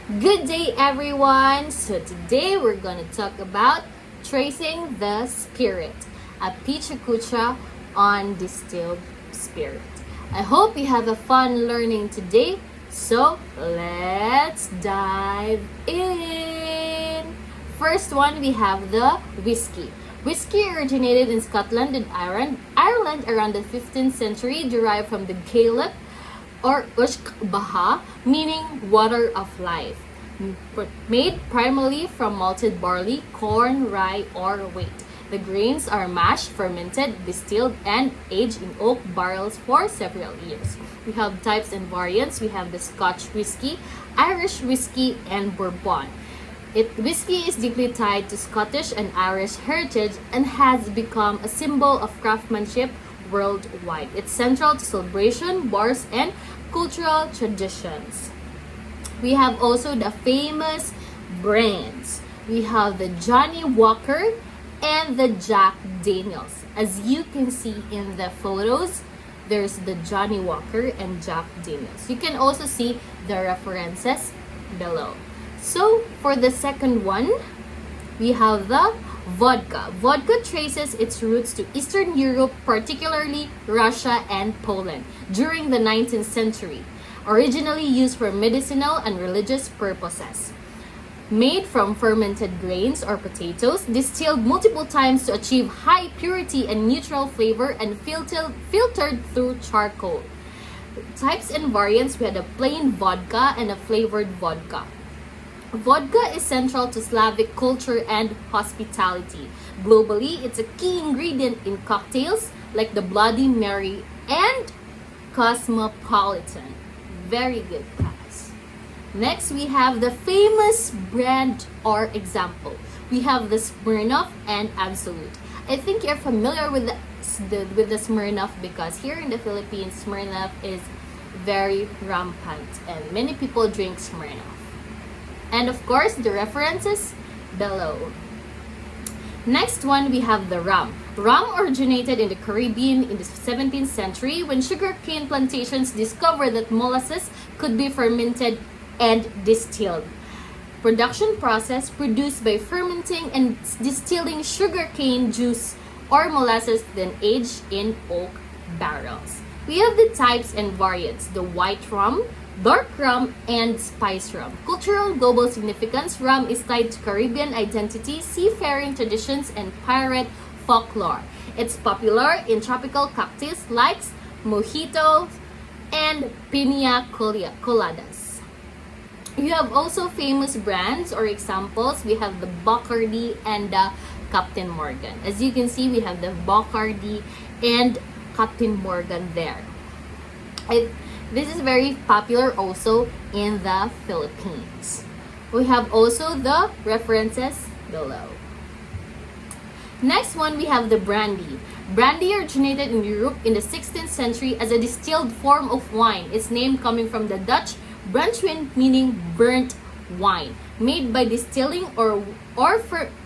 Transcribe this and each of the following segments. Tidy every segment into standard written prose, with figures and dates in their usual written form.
Good day, everyone. So today we're going to talk about tracing the spirit, a Pecha Kucha on distilled spirit. I hope you have a fun learning today. So let's dive in. First one, we have the whiskey. Whiskey originated in Scotland and Ireland around the 15th century, derived from the Gaelic or Ushk Baha, meaning water of life. Made primarily from malted barley, corn, rye, or wheat. The grains are mashed, fermented, distilled, and aged in oak barrels for several years. We have types and variants. We have the Scotch whiskey, Irish whiskey, and Bourbon. Whiskey is deeply tied to Scottish and Irish heritage and has become a symbol of craftsmanship worldwide. It's central to celebration, bars, and cultural traditions. We have also the famous brands. We have the Johnny Walker and the Jack Daniels. As you can see in the photos, there's the Johnny Walker and Jack Daniels. You can also see the references below. So for the second one, we have the vodka. Vodka traces its roots to Eastern Europe, particularly Russia and Poland, during the 19th century. Originally used for medicinal and religious purposes. Made from fermented grains or potatoes, distilled multiple times to achieve high purity and neutral flavor, and filtered through charcoal. Types and variants, we had a plain vodka and a flavored vodka. Vodka is central to Slavic culture and hospitality. Globally, it's a key ingredient in cocktails like the Bloody Mary and Cosmopolitan. Very good, guys. Next, we have the famous brand or example. We have the Smirnoff and Absolute. I think you're familiar with the Smirnoff because here in the Philippines, Smirnoff is very rampant and many people drink Smirnoff. And of course, the references below. Next one, we have the rum. Rum originated in the Caribbean in the 17th century when sugarcane plantations discovered that molasses could be fermented and distilled. Production process produced by fermenting and distilling sugarcane juice or molasses, then aged in oak barrels. We have the types and variants: the white rum, dark rum, and spice rum. Cultural global significance: rum is tied to Caribbean identity, seafaring traditions, and pirate folklore. It's popular in tropical cocktails like mojitos and piña coladas. You have also famous brands or examples. We have the Bacardi and the Captain Morgan. As you can see, we have the Bacardi and Captain Morgan there. This is very popular also in the Philippines. We have also the references below. Next one, we have the brandy. Brandy originated in Europe in the 16th century as a distilled form of wine. Its name coming from the Dutch brandswijn, meaning burnt wine, made by distilling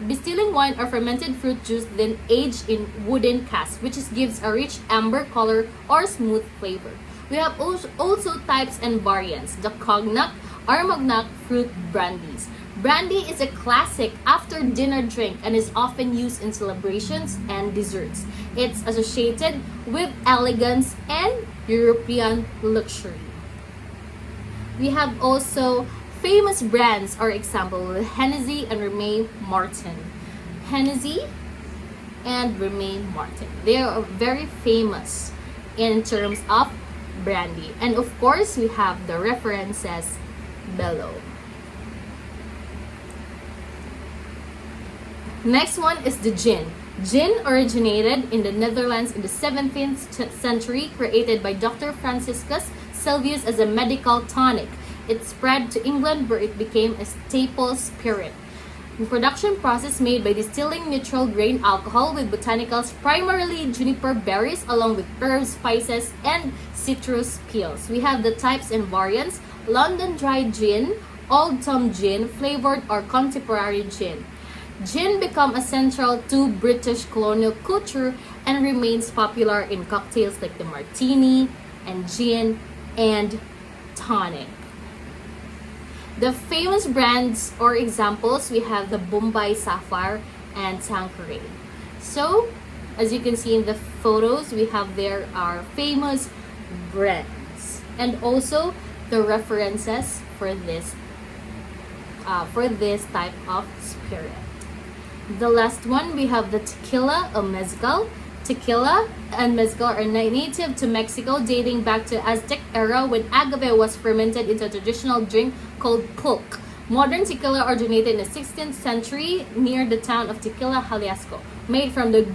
distilling wine or fermented fruit juice, then aged in wooden casks, which gives a rich amber color or smooth flavor. We have also types and variants: the cognac, Armagnac fruit brandies. Brandy is a classic after dinner drink and is often used in celebrations and desserts. It's associated with elegance and European luxury. We have also famous brands or example: Hennessy and Remy Martin. Hennessy and Remy Martin. They are very famous in terms of brandy. And of course, we have the references below. Next one is the gin. Gin originated in the Netherlands in the 17th century, created by Dr. Franciscus Sylvius as a medical tonic. It spread to England where it became a staple spirit. The production process made by distilling neutral grain alcohol with botanicals, primarily juniper berries, along with herbs, spices, and citrus peels. We have the types and variants: London Dry Gin, Old Tom Gin, flavored or contemporary gin. Gin became essential to British colonial culture and remains popular in cocktails like the martini and gin and tonic. The famous brands or examples, we have the Bombay Sapphire and Tanqueray. So, as you can see in the photos, we have there our famous brands and also the references for this type of spirit. The last one, we have the tequila or mezcal. Tequila and mezcal are native to Mexico, dating back to Aztec era when agave was fermented into a traditional drink called pulque. Modern tequila originated in the 16th century near the town of Tequila, Jalisco. Made from the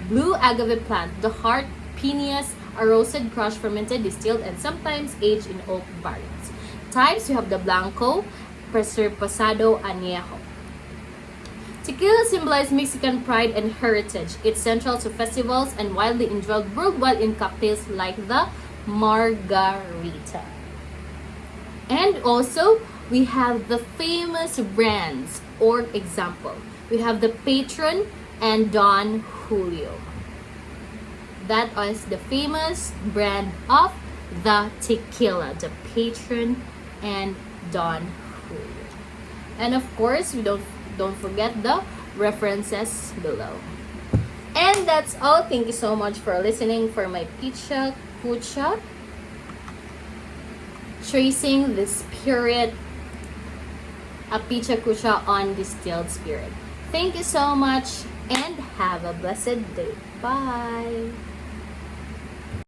blue agave plant, the heart, pineas are roasted, crushed, fermented, distilled, and sometimes aged in oak barrels. Types, you have the blanco, reposado, añejo. Tequila symbolizes Mexican pride and heritage. It's central to festivals and widely enjoyed worldwide in cocktails like the margarita. And also, we have the famous brands or example. We have the Patron and Don Julio. That is the famous brand of the tequila, the Patron and Don Julio. And of course, we don't forget the references below. And that's all. Thank you so much for listening for my Pecha Kucha, tracing the spirit, a Pecha Kucha on distilled spirit. Thank you so much and have a blessed day. Bye.